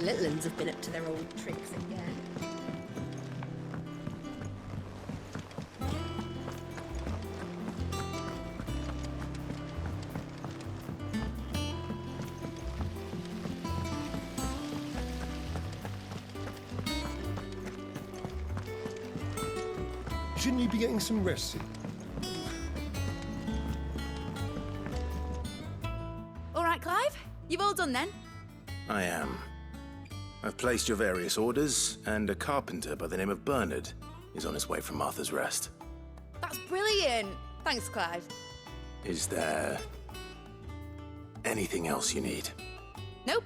little ones have been up to their old tricks again. Shouldn't you be getting some rest? All right, Clive. You've all done then? I am. I've placed your various orders, and a carpenter by the name of Bernard is on his way from Martha's Rest. That's brilliant. Thanks, Clive. Is there anything else you need? Nope.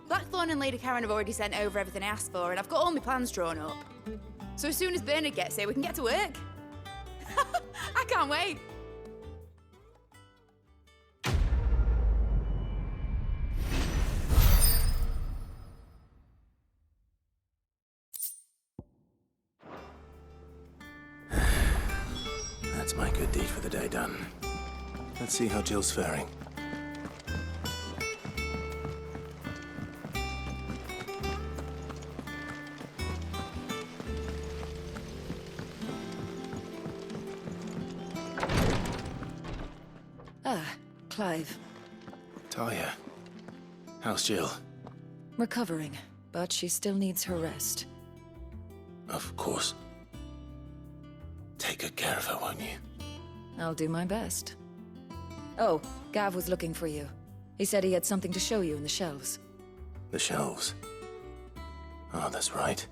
Blackthorn and Lady Karen have already sent over everything I asked for, and I've got all my plans drawn up. So as soon as Bernard gets here, we can get to work. I can't wait. That's my good deed for the day done. Let's see how Jill's faring. Clive. Talia, how's Jill? Recovering, but she still needs her rest. Of course. Take good care of her, won't you? I'll do my best. Oh, Gav was looking for you. He said he had something to show you in the shelves. The shelves. Oh, that's right.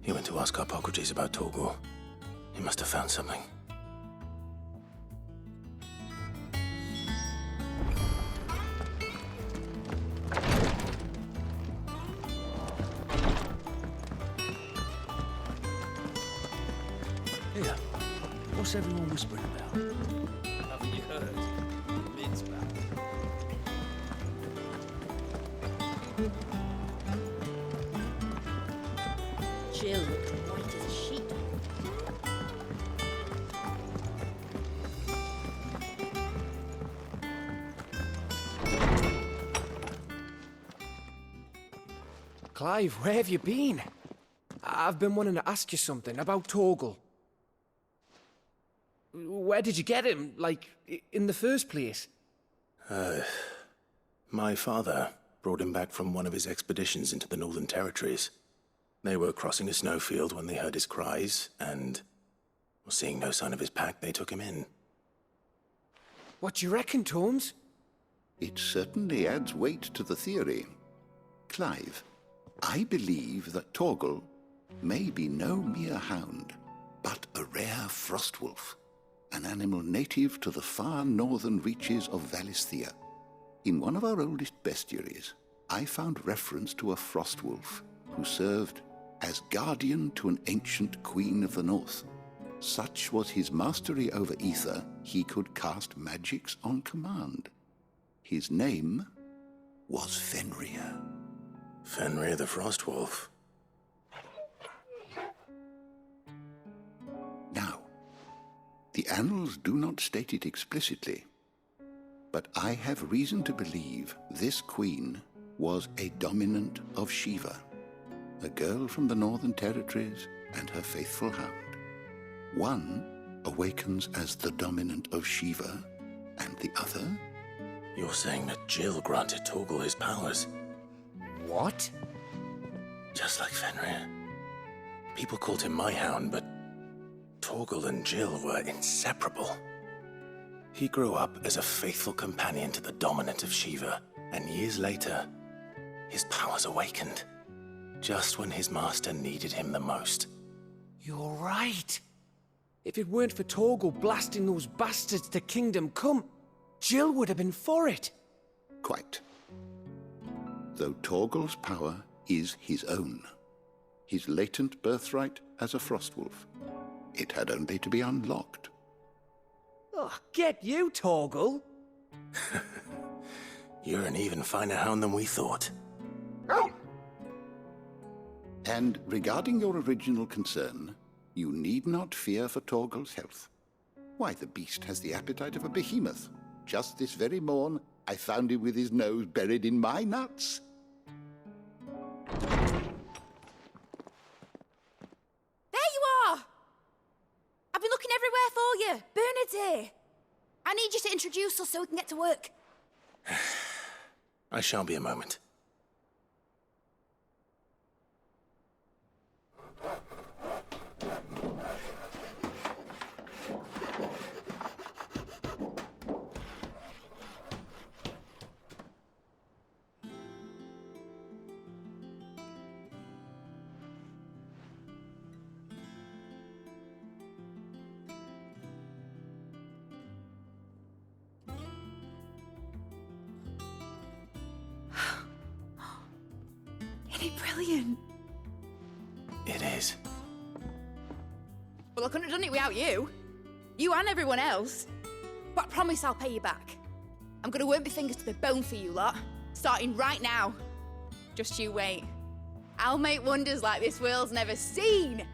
He went to ask Hippocrates about Torgal. He must have found something. Here, what's everyone whispering about? Haven't you heard? Mid's back. Jill looked white as a sheet. Clive, where have you been? I've been wanting to ask you something about Torgal. Where did you get him, like, in the first place? My father brought him back from one of his expeditions into the Northern Territories. They were crossing a snowfield when they heard his cries, and, seeing no sign of his pack, they took him in. What do you reckon, Tomes? It certainly adds weight to the theory. Clive, I believe that Torgal may be no mere hound, but a rare frostwolf, an animal native to the far northern reaches of Valisthea. In one of our oldest bestiaries, I found reference to a frostwolf who served as guardian to an ancient queen of the north. Such was his mastery over ether, he could cast magics on command. His name was Fenrir. Fenrir the Frostwolf. Now, the annals do not state it explicitly, but I have reason to believe this queen was a dominant of Shiva, a girl from the Northern Territories and her faithful hound. One awakens as the dominant of Shiva, and the other? You're saying that Jill granted Torgal his powers? What? Just like Fenrir. People called him my hound, but Torgal and Jill were inseparable. He grew up as a faithful companion to the dominant of Shiva, and years later, his powers awakened, just when his master needed him the most. You're right. If it weren't for Torgal blasting those bastards to Kingdom Come, Jill would have been for it. Quite. Though Torgal's power is his own, his latent birthright as a frostwolf. It had only to be unlocked. Oh, get you, Torgal! You're an even finer hound than we thought. And regarding your original concern, you need not fear for Torgal's health. Why, the beast has the appetite of a behemoth. Just this very morn, I found him with his nose buried in my nuts. There you are! I've been looking everywhere for you. Bernard's here. I need you to introduce us so we can get to work. I shan't be a moment. Isn't it brilliant? It is. Well, I couldn't have done it without you. You and everyone else. But I promise I'll pay you back. I'm gonna work my fingers to the bone for you lot, starting right now. Just you wait. I'll make wonders like this world's never seen.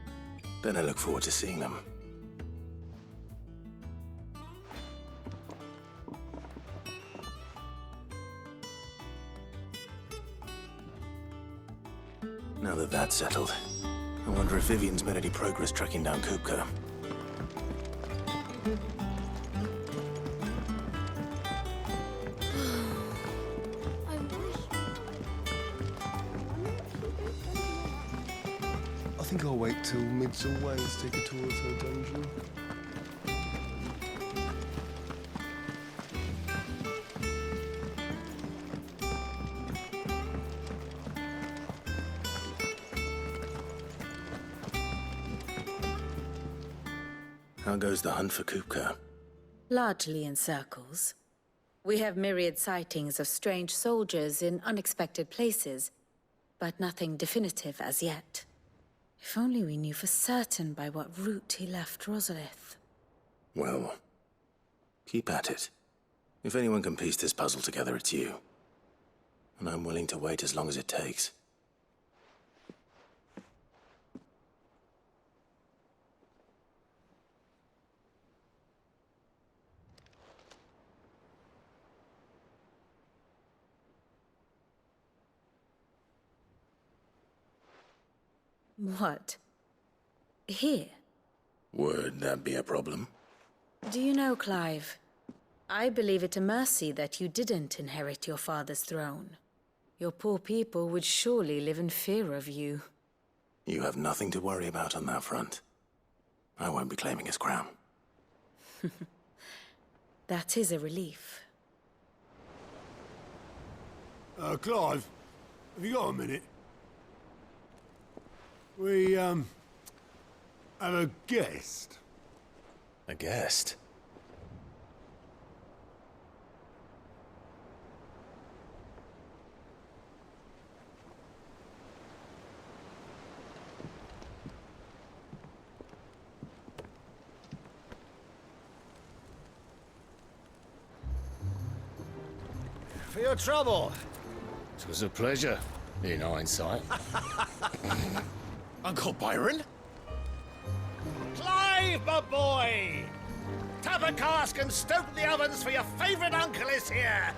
Then I look forward to seeing them. Now that that's settled, I wonder if Vivian's made any progress tracking down Kupka. I think I'll wait till Mid's away and take a tour of her dungeon. How goes the hunt for Kupka? Largely in circles. We have myriad sightings of strange soldiers in unexpected places, but nothing definitive as yet. If only we knew for certain by what route he left Rosalith. Well, keep at it. If anyone can piece this puzzle together, it's you. And I'm willing to wait as long as it takes. What? Here? Would that be a problem? Do you know, Clive? I believe it a mercy that you didn't inherit your father's throne. Your poor people would surely live in fear of you. You have nothing to worry about on that front. I won't be claiming his crown. That is a relief. Clive, have you got a minute? We, have a guest. A guest? For your trouble. It was a pleasure, in hindsight. Uncle Byron? Clive, my boy! Tap a cask and stoke the ovens for your favourite uncle is here!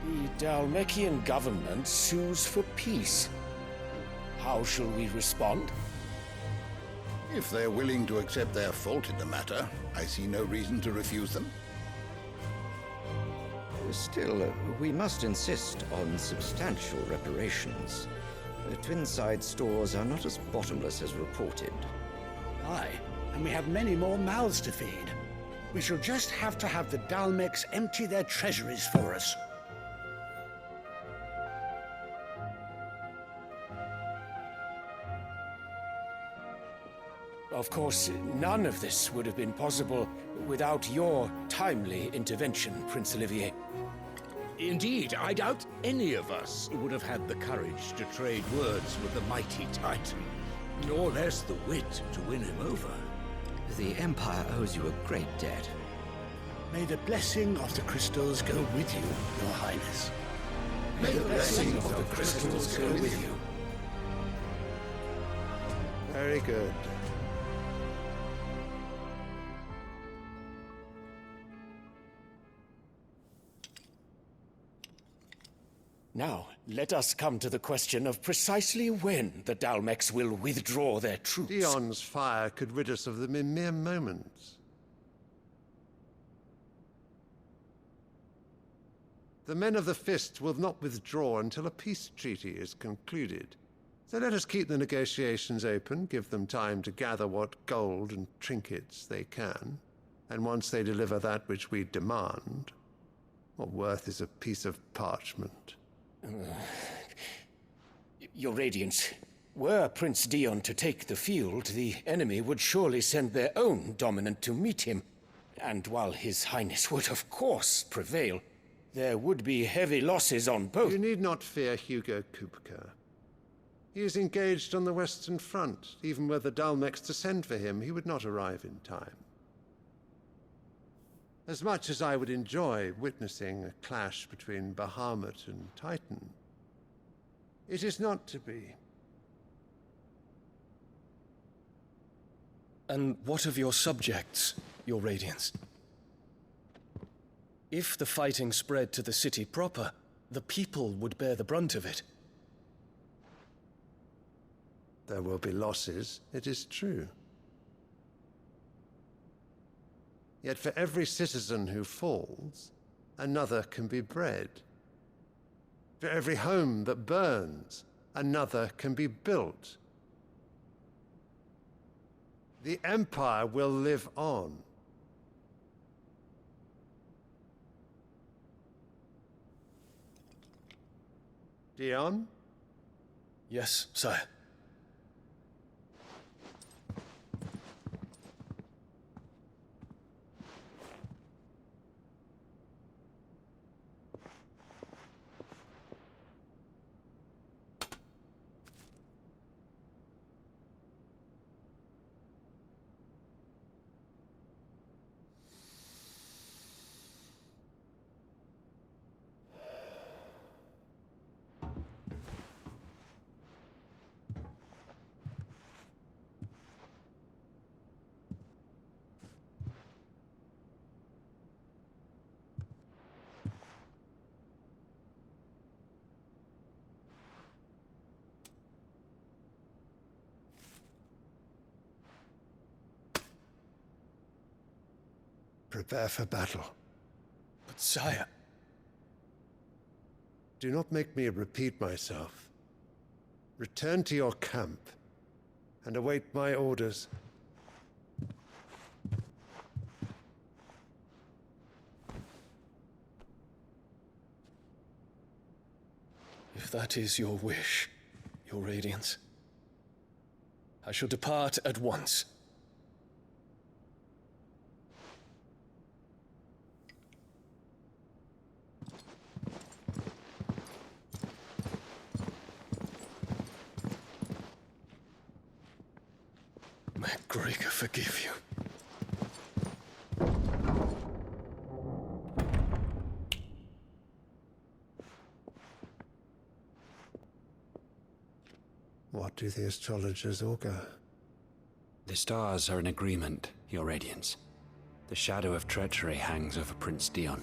The Dhalmekian government sues for peace. How shall we respond? If they're willing to accept their fault in the matter, I see no reason to refuse them. Still, we must insist on substantial reparations. The Twinside stores are not as bottomless as reported. Aye, and we have many more mouths to feed. We shall just have to have the Dhalmekians empty their treasuries for us. Of course, none of this would have been possible without your timely intervention, Prince Olivier. Indeed, I doubt any of us would have had the courage to trade words with the mighty Titan, nor less the wit to win him over. The Empire owes you a great debt. May the blessing of the crystals go with you, Your Highness. May the blessing of the crystals go with you. Very good. Now, let us come to the question of precisely when the Dhalmex will withdraw their troops. Dion's fire could rid us of them in mere moments. The men of the Fist will not withdraw until a peace treaty is concluded. So let us keep the negotiations open, give them time to gather what gold and trinkets they can, and once they deliver that which we demand, what worth is a piece of parchment? Your Radiance, were Prince Dion to take the field, the enemy would surely send their own dominant to meet him. And while His Highness would of course prevail, there would be heavy losses on both. You need not fear Hugo Kupka. He is engaged on the Western Front. Even were the Dhalmex to send for him, he would not arrive in time. As much as I would enjoy witnessing a clash between Bahamut and Titan, it is not to be. And what of your subjects, Your Radiance? If the fighting spread to the city proper, the people would bear the brunt of it. There will be losses, it is true. Yet for every citizen who falls, another can be bred. For every home that burns, another can be built. The Empire will live on. Dion? Yes, sire. Prepare for battle. But sire... Do not make me repeat myself. Return to your camp and await my orders. If that is your wish, Your Radiance, I shall depart at once. MacGregor forgive you. What do the astrologers augur? The stars are in agreement, Your Radiance. The shadow of treachery hangs over Prince Dion.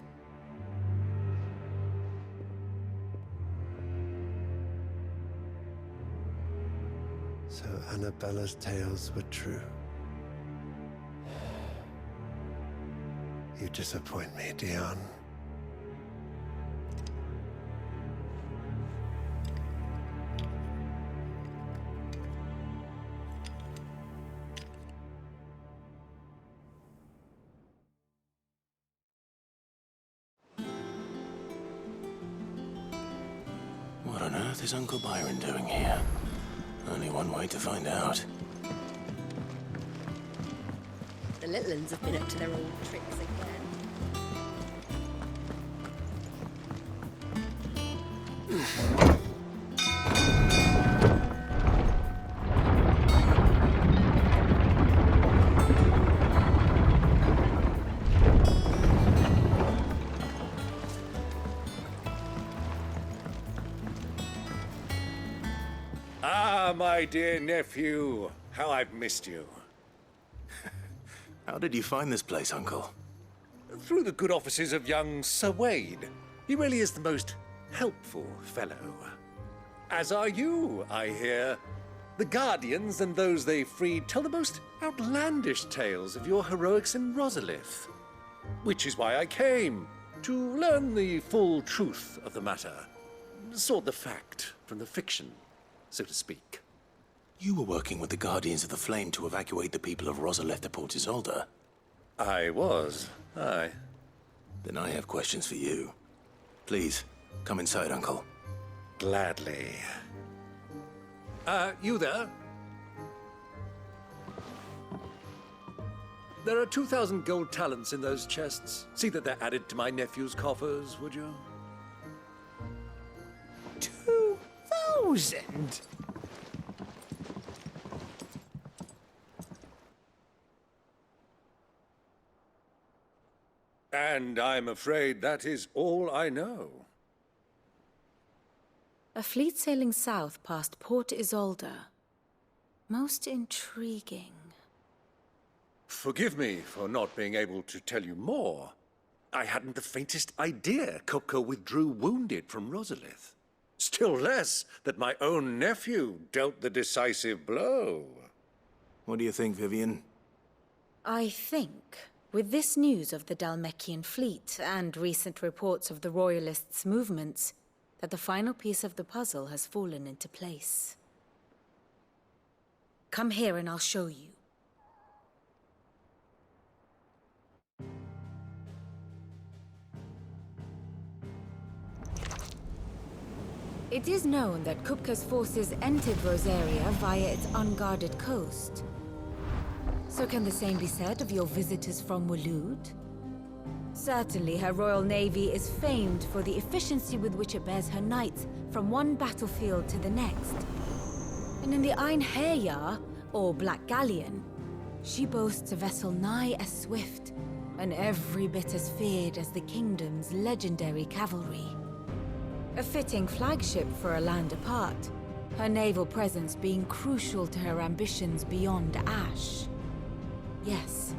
So Annabella's tales were true. You disappoint me, Dion. What on earth is Uncle Byron doing here? Only one way to find out. The little uns have been up to their old tricks again. Ah, my dear nephew. How I've missed you. How did you find this place, Uncle? Through the good offices of young Sir Wade. He really is the most helpful fellow. As are you, I hear. The Guardians and those they freed tell the most outlandish tales of your heroics in Rosalith. Which is why I came, to learn the full truth of the matter. Sort the fact from the fiction, so to speak. You were working with the Guardians of the Flame to evacuate the people of Rosalith to Port Isolde. I was, aye. Then I have questions for you. Please, come inside, Uncle. Gladly. You there? There are 2,000 gold talents in those chests. See that they're added to my nephew's coffers, would you? 2,000? And I'm afraid that is all I know. A fleet sailing south past Port Isolde. Most intriguing. Forgive me for not being able to tell you more. I hadn't the faintest idea Kupka withdrew wounded from Rosalith. Still less that my own nephew dealt the decisive blow. What do you think, Vivian? I think, with this news of the Dhalmekian fleet and recent reports of the Royalists' movements, that the final piece of the puzzle has fallen into place. Come here and I'll show you. It is known that Kupka's forces entered Rosaria via its unguarded coast. So can the same be said of your visitors from Waloed? Certainly, her Royal Navy is famed for the efficiency with which it bears her knights from one battlefield to the next. And in the Einherjar, or Black Galleon, she boasts a vessel nigh as swift and every bit as feared as the kingdom's legendary cavalry. A fitting flagship for a land apart, her naval presence being crucial to her ambitions beyond Ash. Yes,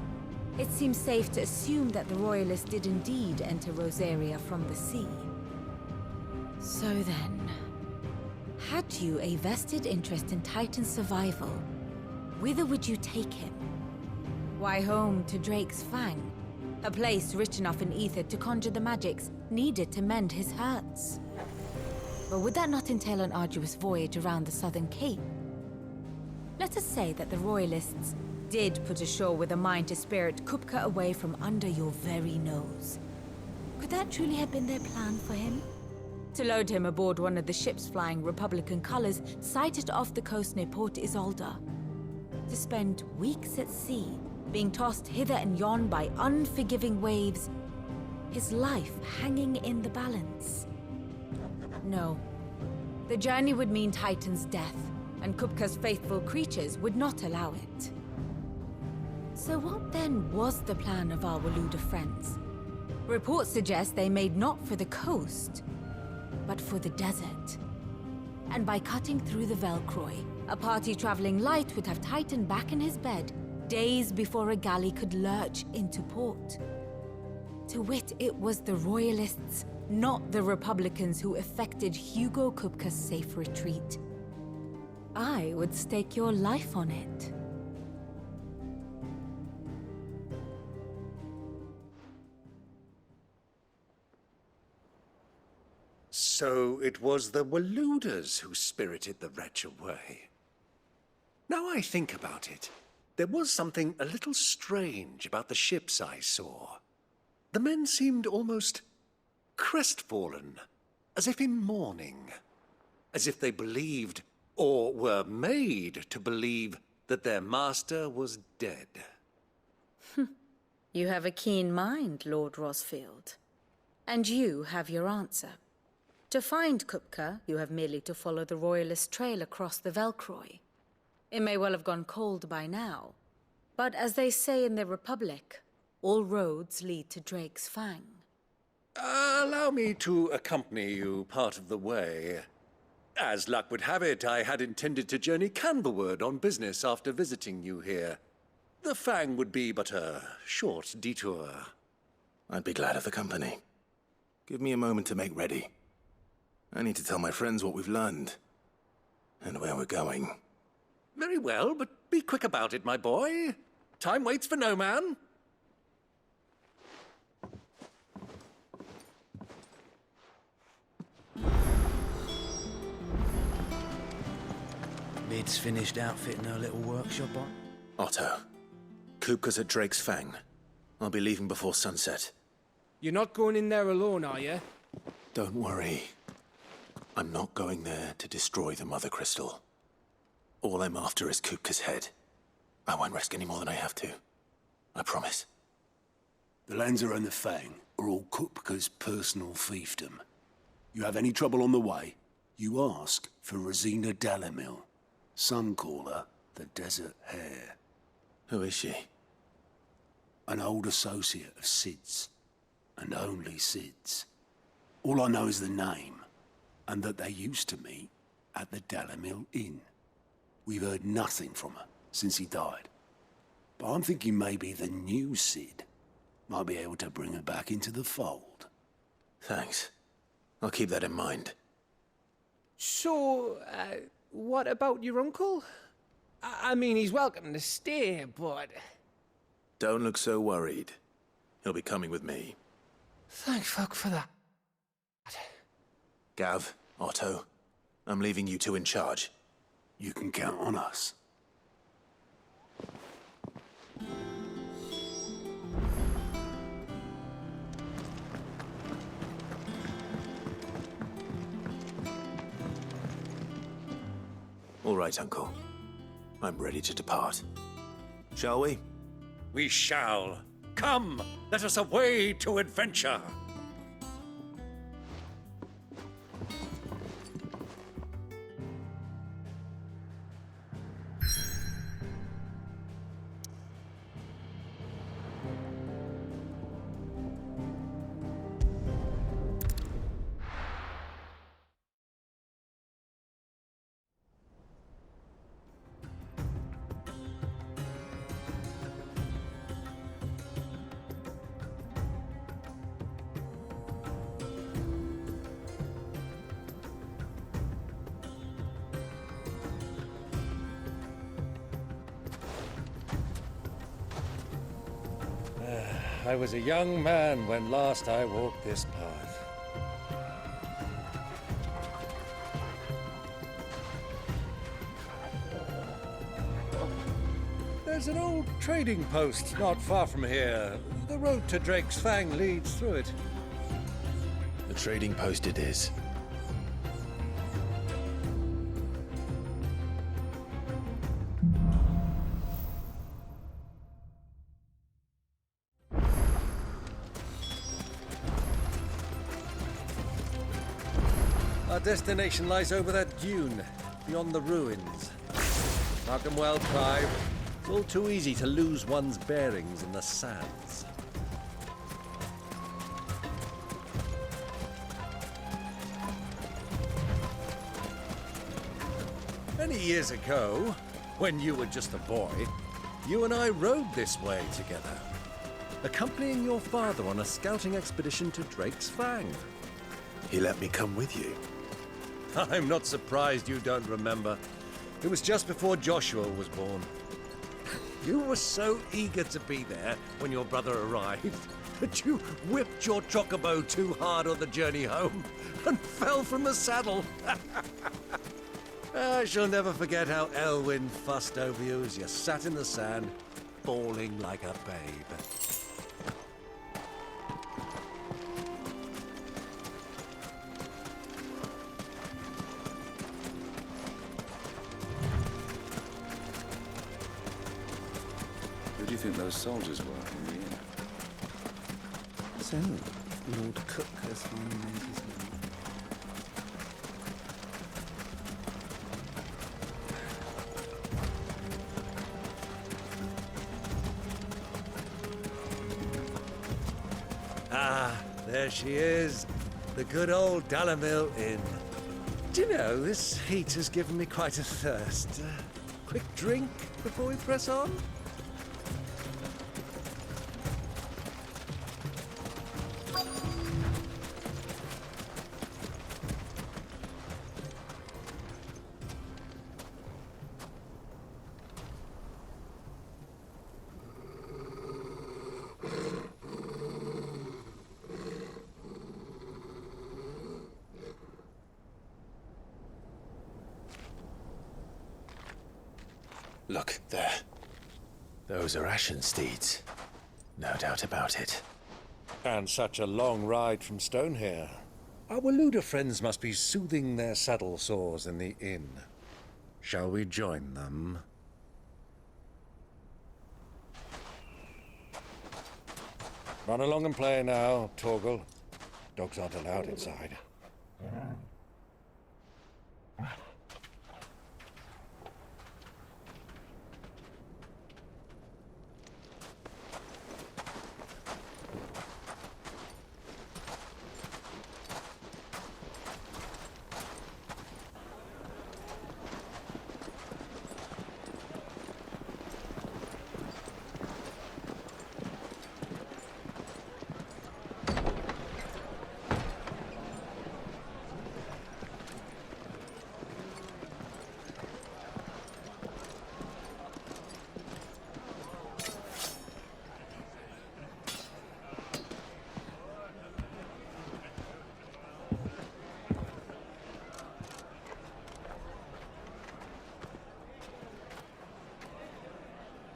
it seems safe to assume that the Royalists did indeed enter Rosaria from the sea. So then, had you a vested interest in Titan's survival, whither would you take him? Why, home to Drake's Fang, a place rich enough in ether to conjure the magics needed to mend his hurts. But would that not entail an arduous voyage around the southern cape? Let us say that the Royalists did put ashore with a mind to spirit Kupka away from under your very nose. Could that truly have been their plan for him? To load him aboard one of the ships flying Republican colors sighted off the coast near Port Isolde. To spend weeks at sea, being tossed hither and yon by unforgiving waves, his life hanging in the balance. No. The journey would mean Titan's death, and Kupka's faithful creatures would not allow it. So what then was the plan of our Waloed friends? Reports suggest they made not for the coast, but for the desert. And by cutting through the Velcroy, a party traveling light would have Titan back in his bed days before a galley could lurch into port. To wit, it was the Royalists, not the Republicans, who effected Hugo Kupka's safe retreat. I would stake your life on it. So it was the Waloeders who spirited the wretch away. Now I think about it, there was something a little strange about the ships I saw. The men seemed almost crestfallen, as if in mourning, as if they believed, or were made to believe, that their master was dead. You have a keen mind, Lord Rosfield. And you have your answer. To find Kupka, you have merely to follow the Royalist trail across the Velcroy. It may well have gone cold by now, but as they say in the Republic, all roads lead to Drake's Fang. Allow me to accompany you part of the way. As luck would have it, I had intended to journey Canberward on business after visiting you here. The Fang would be but a short detour. I'd be glad of the company. Give me a moment to make ready. I need to tell my friends what we've learned. And where we're going. Very well, but be quick about it, my boy. Time waits for no man. Lid's finished outfitting her little workshop on? Otto. Kupka's at Drake's Fang. I'll be leaving before sunset. You're not going in there alone, are you? Don't worry. I'm not going there to destroy the Mother Crystal. All I'm after is Kupka's head. I won't risk any more than I have to. I promise. The Lanza and the Fang are all Kupka's personal fiefdom. You have any trouble on the way, you ask for Rosina Dalamil. Some call her the Desert Hare. Who is she? An old associate of Sid's, and only Sid's. All I know is the name, and that they used to meet at the Dalamil Inn. We've heard nothing from her since he died. But I'm thinking maybe the new Sid might be able to bring her back into the fold. Thanks. I'll keep that in mind. So, what about your uncle? I mean, he's welcome to stay, but... Don't look so worried. He'll be coming with me. Thank fuck for that. Gav, Otto, I'm leaving you two in charge. You can count on us. All right, Uncle. I'm ready to depart. Shall we? We shall. Come, let us away to adventure. I was a young man when last I walked this path. There's an old trading post not far from here. The road to Drake's Fang leads through it. The trading post it is. Our destination lies over that dune, beyond the ruins. Mark 'em well, Clive. It's all too easy to lose one's bearings in the sands. Many years ago, when you were just a boy, you and I rode this way together, accompanying your father on a scouting expedition to Drake's Fang. He let me come with you. I'm not surprised you don't remember. It was just before Joshua was born. You were so eager to be there when your brother arrived that you whipped your chocobo too hard on the journey home and fell from the saddle. I shall never forget how Elwyn fussed over you as you sat in the sand, bawling like a babe. Who do you think those soldiers were in the inn? So, Lord Cook has finally made his money. Ah, there she is. The good old Dalamil Inn. Do you know, this heat has given me quite a thirst. Quick drink before we press on? Look, there. Those are ashen steeds. No doubt about it. And such a long ride from Stonehair. Our Luda friends must be soothing their saddle sores in the inn. Shall we join them? Run along and play now, Torgal. Dogs aren't allowed inside.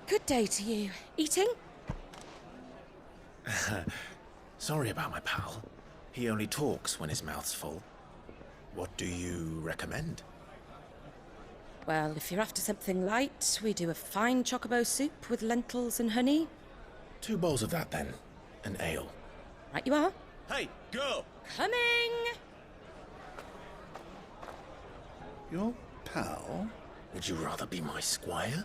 Good day to you. Eating? Sorry about my pal. He only talks when his mouth's full. What do you recommend? Well, if you're after something light, we do a fine chocobo soup with lentils and honey. 2 bowls of that, then. An ale. Right you are. Hey, girl! Coming! Your pal? Would you rather be my squire?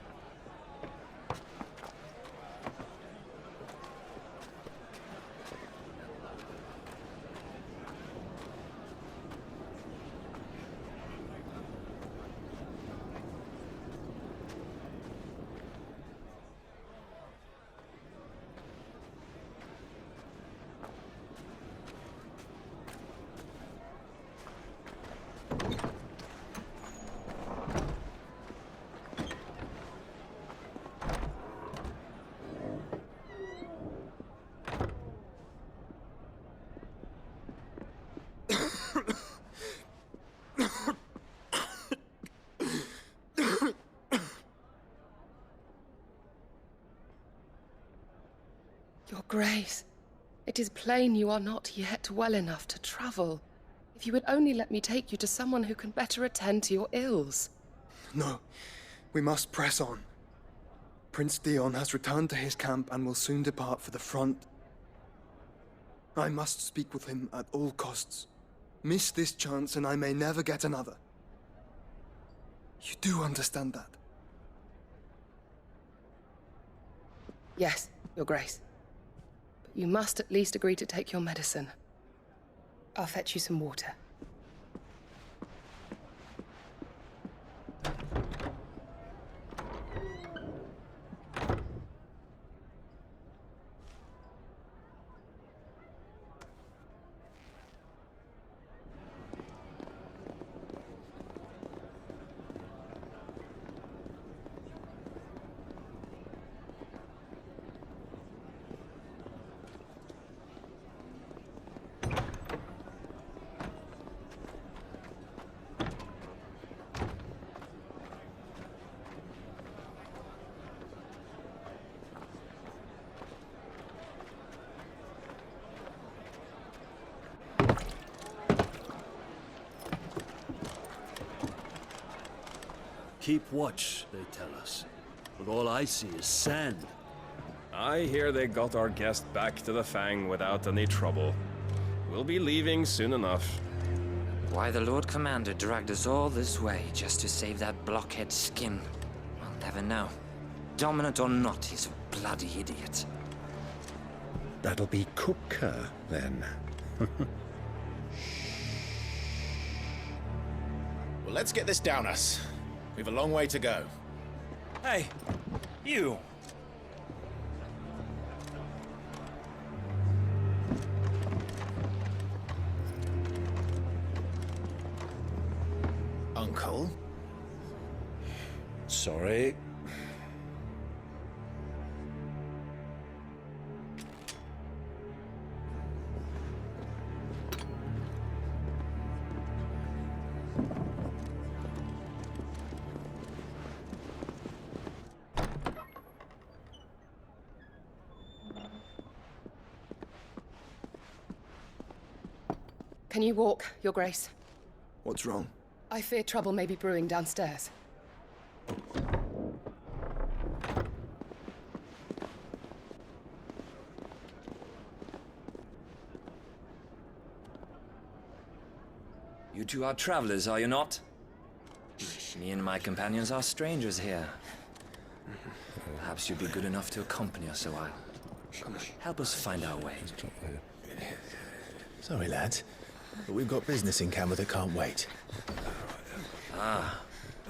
Your Grace, it is plain you are not yet well enough to travel. If you would only let me take you to someone who can better attend to your ills. No, we must press on. Prince Dion has returned to his camp and will soon depart for the front. I must speak with him at all costs. Miss this chance and I may never get another. You do understand that? Yes, Your Grace. But you must at least agree to take your medicine. I'll fetch you some water. Keep watch, they tell us. But all I see is sand. I hear they got our guest back to the Fang without any trouble. We'll be leaving soon enough. Why the Lord Commander dragged us all this way just to save that blockhead skin, I'll never know. Dominant or not, he's a bloody idiot. That'll be Cook, Well, let's get this down us. We've a long way to go. Hey, you! Uncle? Sorry. Can you walk, Your Grace? What's wrong? I fear trouble may be brewing downstairs. You two are travelers, are you not? Me and my companions are strangers here. Perhaps you'd be good enough to accompany us a while. Help us find our way. Sorry, lads, but we've got business in camera that can't wait. Ah,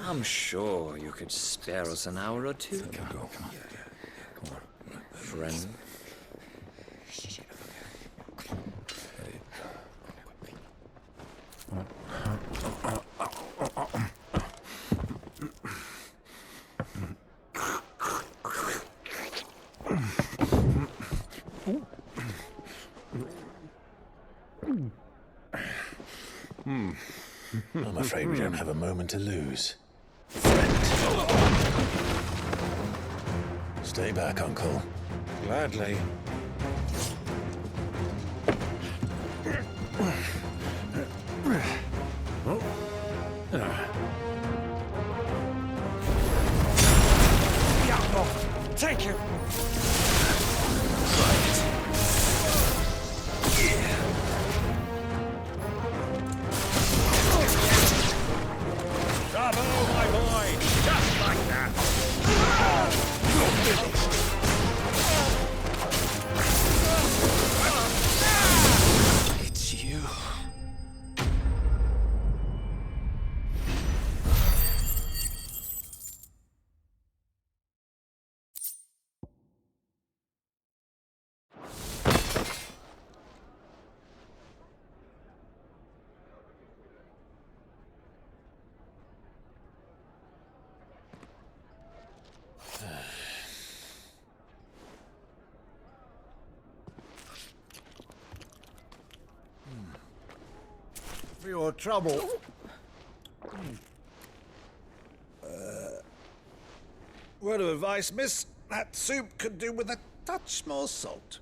I'm sure you could spare us an hour or two. Come on. Friend. I'm afraid we don't have a moment to lose. Stay back, Uncle. Gladly. Take you! Bravo, my boy! Just like that! It's you. For your trouble. Word of advice, miss. That soup could do with a touch more salt.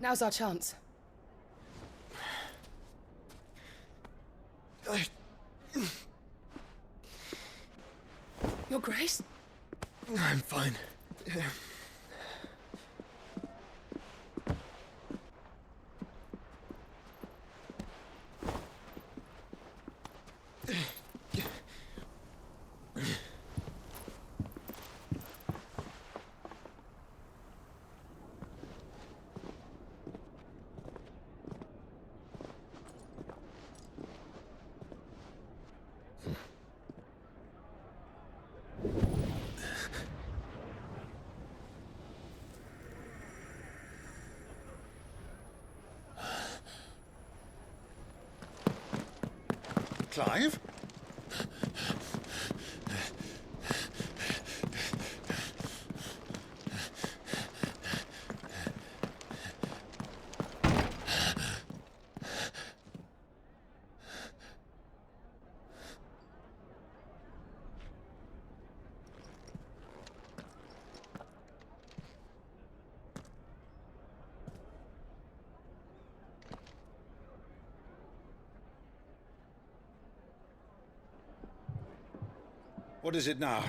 Now's our chance. Your Grace? I'm fine. Clive? What is it now?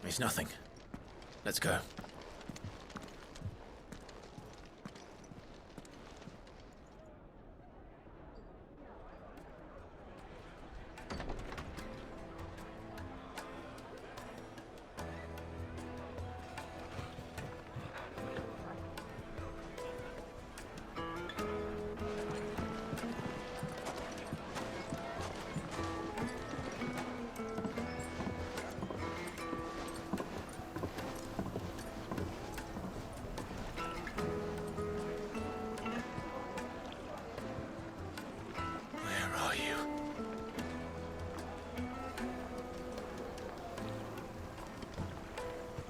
It's nothing. Let's go.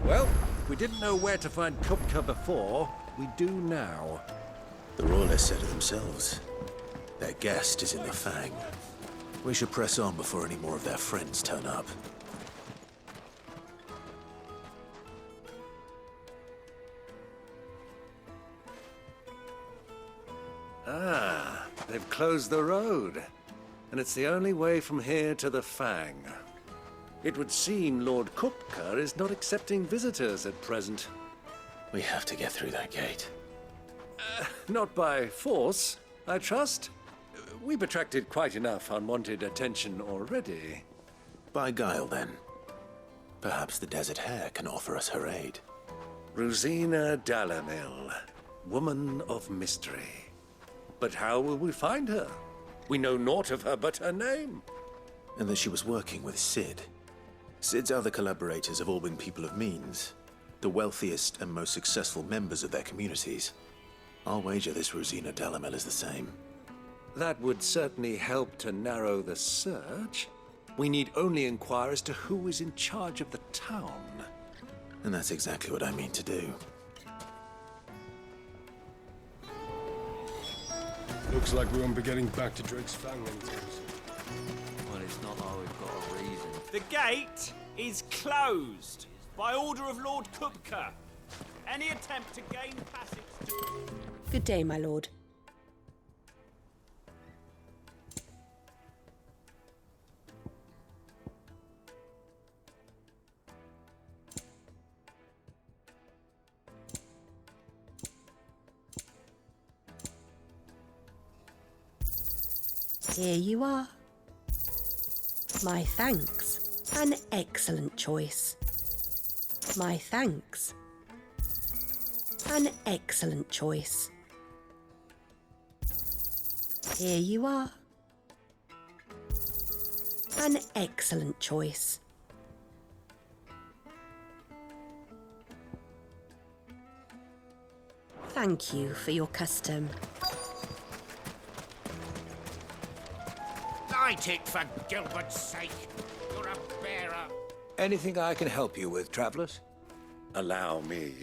Well, we didn't know where to find Kupka before. We do now. The royalists said it themselves. Their guest is in the Fang. We should press on before any more of their friends turn up. Ah, they've closed the road. And it's the only way from here to the Fang. It would seem Lord Kupka is not accepting visitors at present. We have to get through that gate. Not by force, I trust. We've attracted quite enough unwanted attention already. By guile, then. Perhaps the Desert Hare can offer us her aid. Rosina Dalamil, woman of mystery. But how will we find her? We know naught of her but her name. And that she was working with Sid. Sid's other collaborators have all been people of means, the wealthiest and most successful members of their communities. I'll wager this Rosina Dalamel is the same. That would certainly help to narrow the search. We need only inquire as to who is in charge of the town. And that's exactly what I mean to do. Looks like we won't be getting back to Drake's Fang anytime soon. Well, it's not like we've got a reason. The gate is closed by order of Lord Kupka. Any attempt to gain passage to... Good day, my lord. Here you are. My thanks. An excellent choice. My thanks. An excellent choice. Here you are. An excellent choice. Thank you for your custom. Light it, for Gilbert's sake. You're a bearer. Anything I can help you with, travelers? Allow me.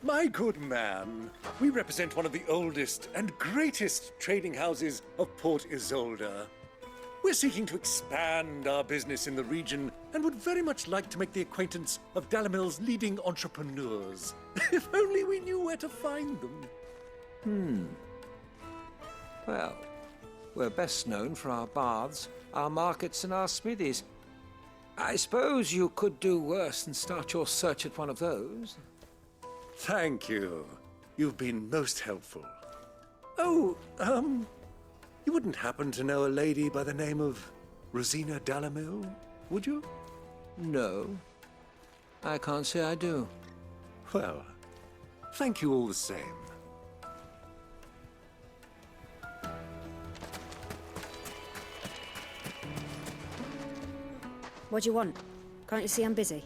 My good man, we represent one of the oldest and greatest trading houses of Port Isolde. We're seeking to expand our business in the region and would very much like to make the acquaintance of Dalamil's leading entrepreneurs. If only we knew where to find them. Well, we're best known for our baths, our markets, and our smithies. I suppose you could do worse than start your search at one of those. Thank you. You've been most helpful. Oh, you wouldn't happen to know a lady by the name of Rosina Dalamil, would you? No, I can't say I do. Well, thank you all the same. What do you want? Can't you see I'm busy?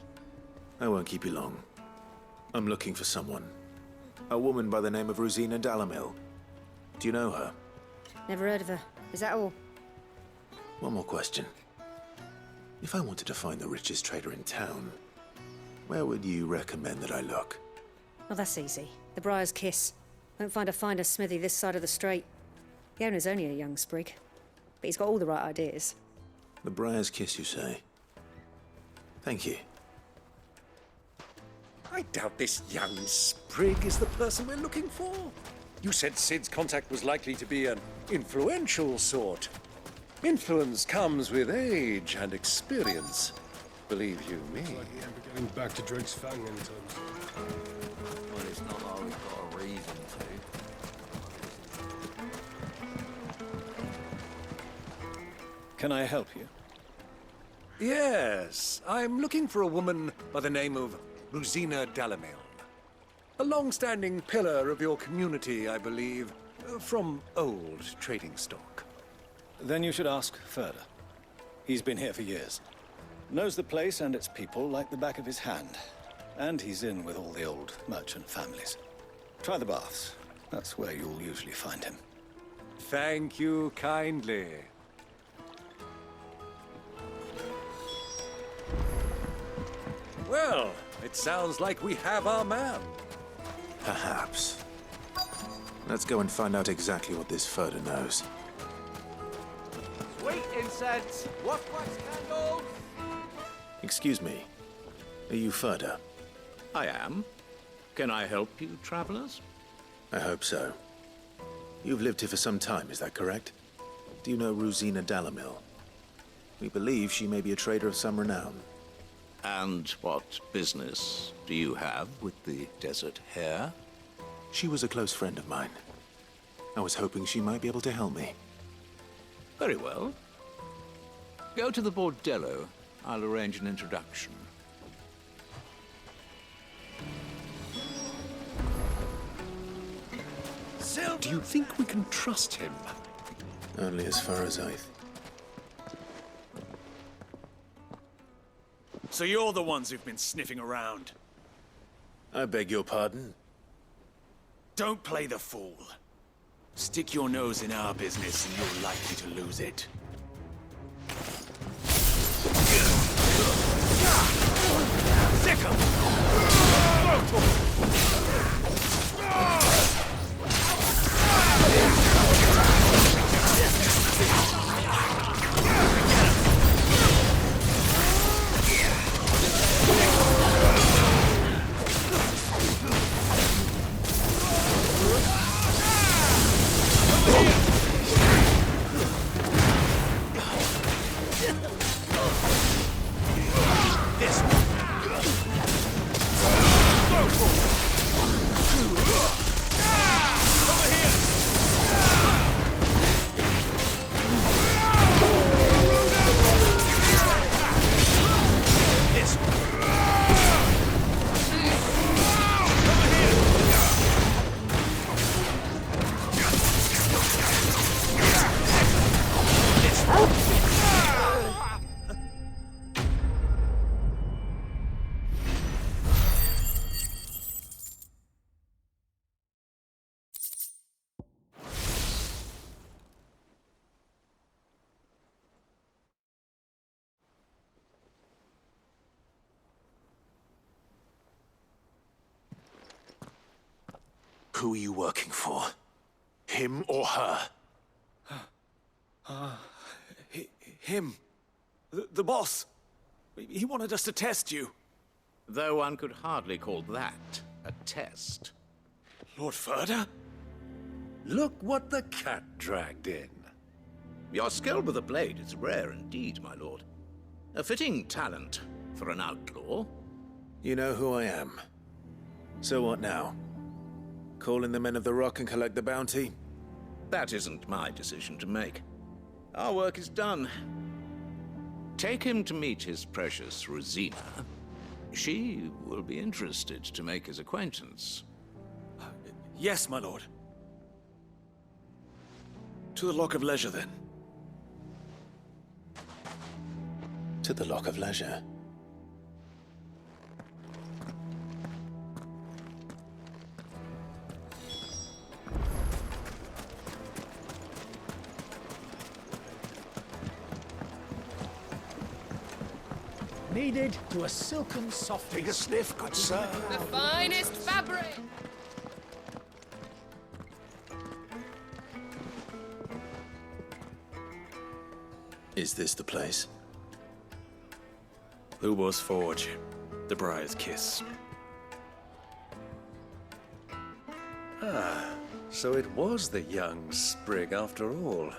I won't keep you long. I'm looking for someone. A woman by the name of Rosina Dalamil. Do you know her? Never heard of her. Is that all? One more question. If I wanted to find the richest trader in town, where would you recommend that I look? Well, that's easy. The Briar's Kiss. Won't find a finer smithy this side of the strait. The owner's only a young sprig, but he's got all the right ideas. The Briar's Kiss, you say? Thank you. I doubt this young sprig is the person we're looking for. You said Sid's contact was likely to be an influential sort. Influence comes with age and experience. Believe you me. Looks like he ain't be getting back to Drake's Fang anytime soon. Well, it's not like we've got a reason to. Can I help you? Yes, I'm looking for a woman by the name of Rosina Dalamil. A long-standing pillar of your community, I believe, from old trading stock. Then you should ask Further. He's been here for years. Knows the place and its people like the back of his hand. And he's in with all the old merchant families. Try the baths. That's where you'll usually find him. Thank you kindly. Well, it sounds like we have our man. Perhaps. Let's go and find out exactly what this Further knows. Sweet incense, wax candles. Excuse me. Are you Further? I am. Can I help you, travelers? I hope so. You've lived here for some time, is that correct? Do you know Rosina Dalamil? We believe she may be a trader of some renown. And what business do you have with the desert hare? She was a close friend of mine. I was hoping she might be able to help me. Very well. Go to the bordello. I'll arrange an introduction. Do you think we can trust him? Only as far as I... So you're the ones who've been sniffing around. I beg your pardon? Don't play the fool. Stick your nose in our business and you're likely to lose it. Sick 'em! Who are you working for? Him or her? Him. The boss. He wanted us to test you. Though one could hardly call that a test. Lord Further? Look what the cat dragged in. Your skill with the blade is rare indeed, my lord. A fitting talent for an outlaw. You know who I am. So what now? Call in the men of the Rock and collect the bounty? That isn't my decision to make. Our work is done. Take him to meet his precious Rosina. She will be interested to make his acquaintance. Yes, my lord. To the Lock of Leisure, then. To the Lock of Leisure. Needed to a silken soft. Take a sniff, good sir. The finest fabric! Is this the place? Ubor's Forge. The Briar's Kiss. So it was the young sprig after all.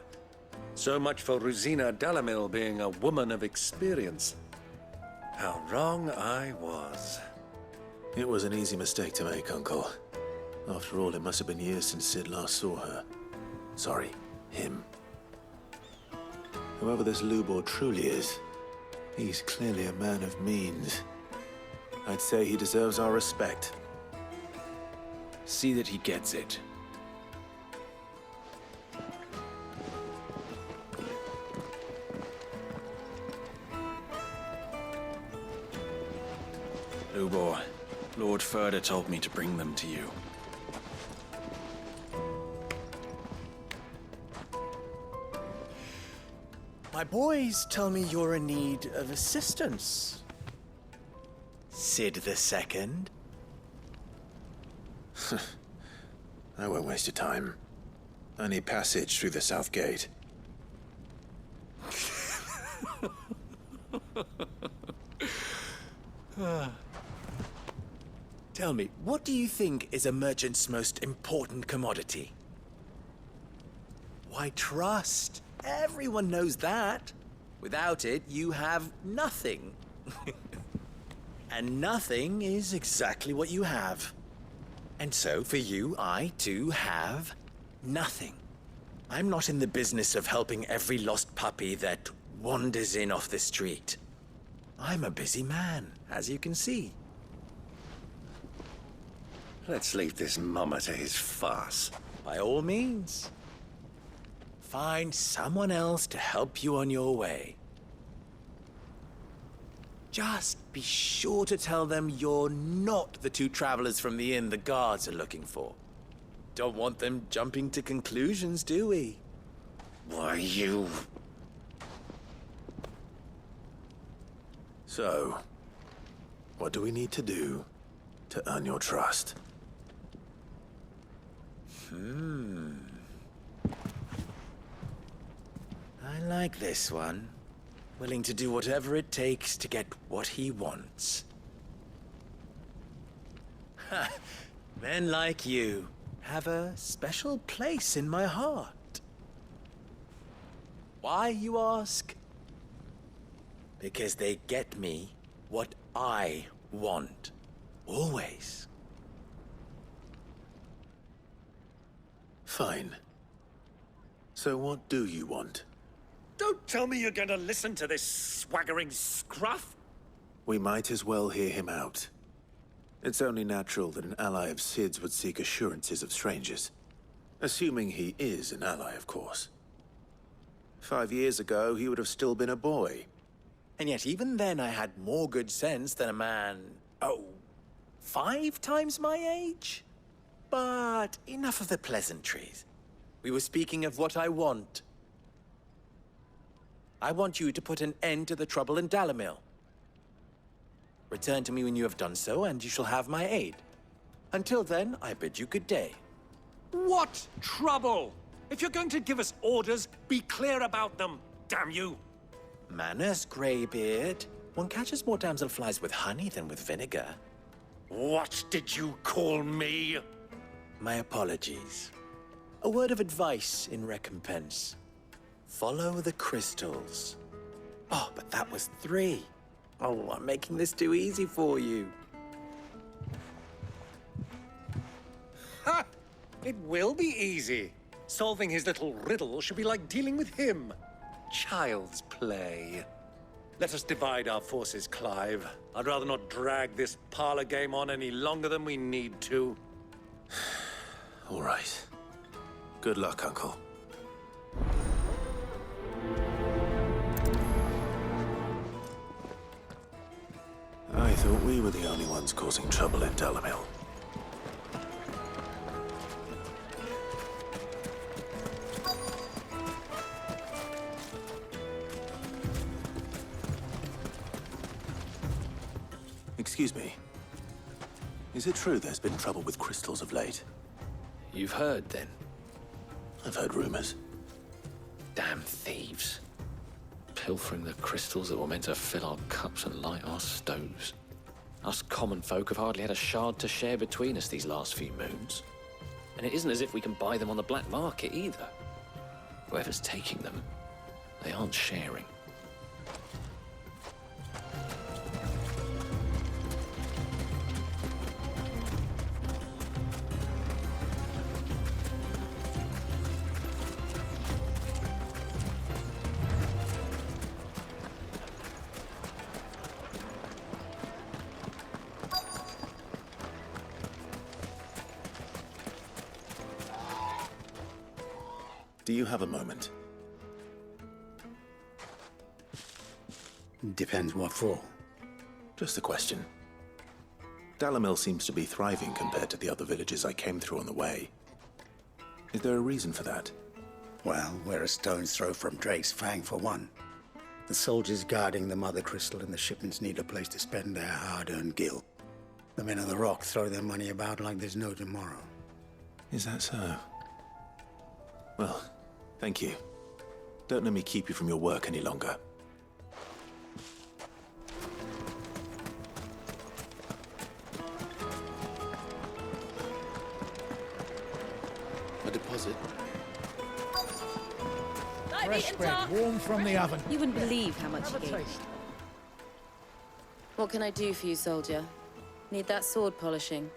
So much for Rosina Dalamil being a woman of experience. How wrong I was. It was an easy mistake to make, Uncle. After all, it must have been years since Sid last saw her. Sorry, him. Whoever this Lubor truly is, he's clearly a man of means. I'd say he deserves our respect. See that he gets it. Lubor, Lord Furder told me to bring them to you. My boys tell me you're in need of assistance. Sid the Second? I won't waste your time. I need passage through the south gate. Tell me, what do you think is a merchant's most important commodity? Why, trust. Everyone knows that. Without it, you have nothing. And nothing is exactly what you have. And so, for you, I, too, have nothing. I'm not in the business of helping every lost puppy that wanders in off the street. I'm a busy man, as you can see. Let's leave this mummer to his farce. By all means. Find someone else to help you on your way. Just be sure to tell them you're not the two travelers from the inn the guards are looking for. Don't want them jumping to conclusions, do we? Why, you... So, what do we need to do to earn your trust? I like this one. Willing to do whatever it takes to get what he wants. Ha! Men like you have a special place in my heart. Why, you ask? Because they get me what I want. Always. Fine. So what do you want? Don't tell me you're going to listen to this swaggering scruff! We might as well hear him out. It's only natural that an ally of Sid's would seek assurances of strangers. Assuming he is an ally, of course. 5 years ago, he would have still been a boy. And yet even then I had more good sense than a man, 5 times my age? But enough of the pleasantries. We were speaking of what I want. I want you to put an end to the trouble in Dalamil. Return to me when you have done so, and you shall have my aid. Until then, I bid you good day. What trouble? If you're going to give us orders, be clear about them, damn you! Manners, Greybeard. One catches more damselflies with honey than with vinegar. What did you call me? My apologies. A word of advice in recompense. Follow the crystals. Oh, but that was 3. Oh, I'm making this too easy for you. Ha! It will be easy. Solving his little riddle should be like dealing with him. Child's play. Let us divide our forces, Clive. I'd rather not drag this parlor game on any longer than we need to. All right. Good luck, Uncle. I thought we were the only ones causing trouble in Dalamil. Excuse me. Is it true there's been trouble with crystals of late? You've heard, then? I've heard rumors. Damn thieves. Pilfering the crystals that were meant to fill our cups and light our stoves. Us common folk have hardly had a shard to share between us these last few moons. And it isn't as if we can buy them on the black market either. Whoever's taking them, they aren't sharing. Do you have a moment? Depends what for. Just a question. Dalimil seems to be thriving compared to the other villages I came through on the way. Is there a reason for that? Well, we're a stone's throw from Drake's Fang, for one. The soldiers guarding the Mother Crystal and the shipments need a place to spend their hard-earned gil. The men of the Rock throw their money about like there's no tomorrow. Is that so? Well, thank you. Don't let me keep you from your work any longer. A deposit? Fresh bread, warm from the oven. You wouldn't believe how much he gave me. What can I do for you, soldier? Need that sword polishing?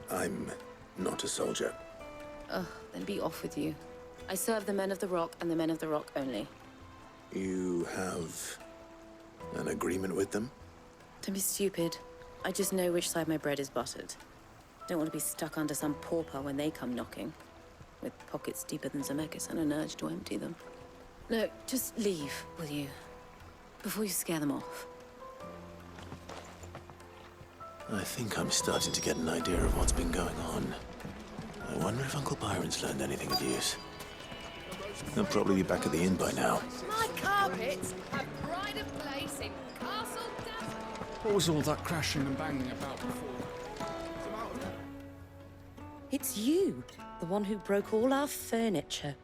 I'm not a soldier. Ugh, then be off with you. I serve the men of the Rock and the men of the Rock only. You have an agreement with them? Don't be stupid. I just know which side my bread is buttered. Don't want to be stuck under some pauper when they come knocking. With pockets deeper than Zemeckis and an urge to empty them. No, just leave, will you? Before you scare them off. I think I'm starting to get an idea of what's been going on. I wonder if Uncle Byron's learned anything of use. They'll probably be back at the inn by now. My carpets have pride of place in Castle Dazzle. What was all that crashing and banging about before? It's you, the one who broke all our furniture.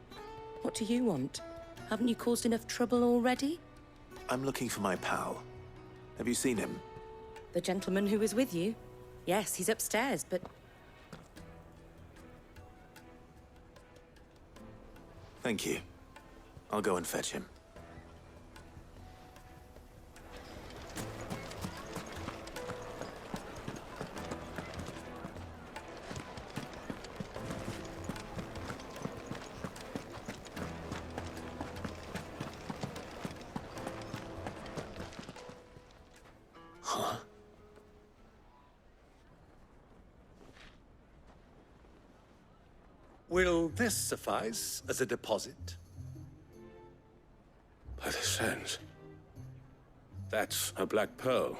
What do you want? Haven't you caused enough trouble already? I'm looking for my pal. Have you seen him? The gentleman who was with you? Yes, he's upstairs, but... Thank you. I'll go and fetch him. Huh? Will this suffice as a deposit? By the sands. That's a black pearl.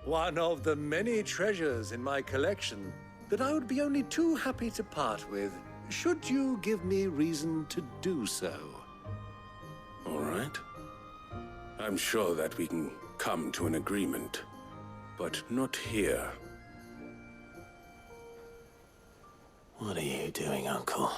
One of the many treasures in my collection that I would be only too happy to part with, should you give me reason to do so. All right. I'm sure that we can come to an agreement, but not here. What are you doing, Uncle?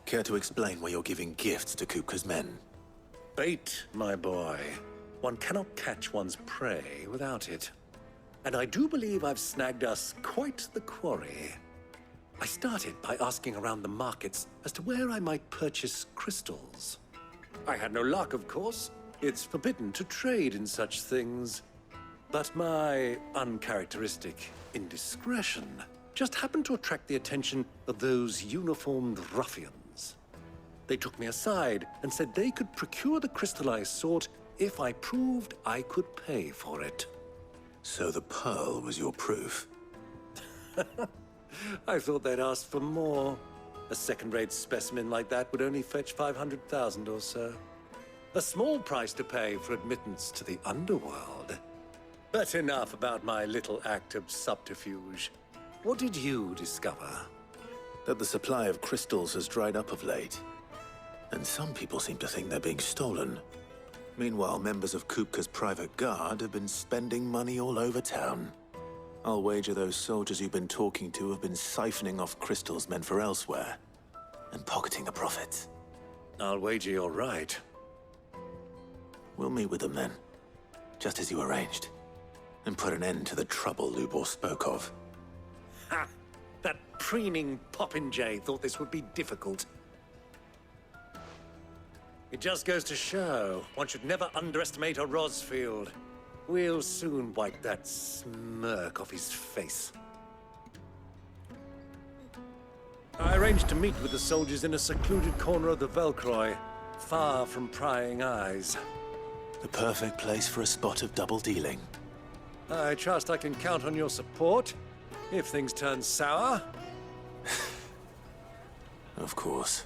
Care to explain why you're giving gifts to Kupka's men? Bait, my boy. One cannot catch one's prey without it. And I do believe I've snagged us quite the quarry. I started by asking around the markets as to where I might purchase crystals. I had no luck, of course. It's forbidden to trade in such things. But my uncharacteristic indiscretion just happened to attract the attention of those uniformed ruffians. They took me aside and said they could procure the crystal I sought if I proved I could pay for it. So the pearl was your proof? I thought they'd ask for more. A second-rate specimen like that would only fetch 500,000 or so. A small price to pay for admittance to the underworld. But enough about my little act of subterfuge. What did you discover? That the supply of crystals has dried up of late. And some people seem to think they're being stolen. Meanwhile, members of Kupka's private guard have been spending money all over town. I'll wager those soldiers you've been talking to have been siphoning off crystals meant for elsewhere, and pocketing the profits. I'll wager you're right. We'll meet with them then, just as you arranged, and put an end to the trouble Lubor spoke of. Ha! That preening popinjay thought this would be difficult. It just goes to show, one should never underestimate a Rosfield. We'll soon wipe that smirk off his face. I arranged to meet with the soldiers in a secluded corner of the Velcroy, far from prying eyes. The perfect place for a spot of double dealing. I trust I can count on your support, if things turn sour. Of course.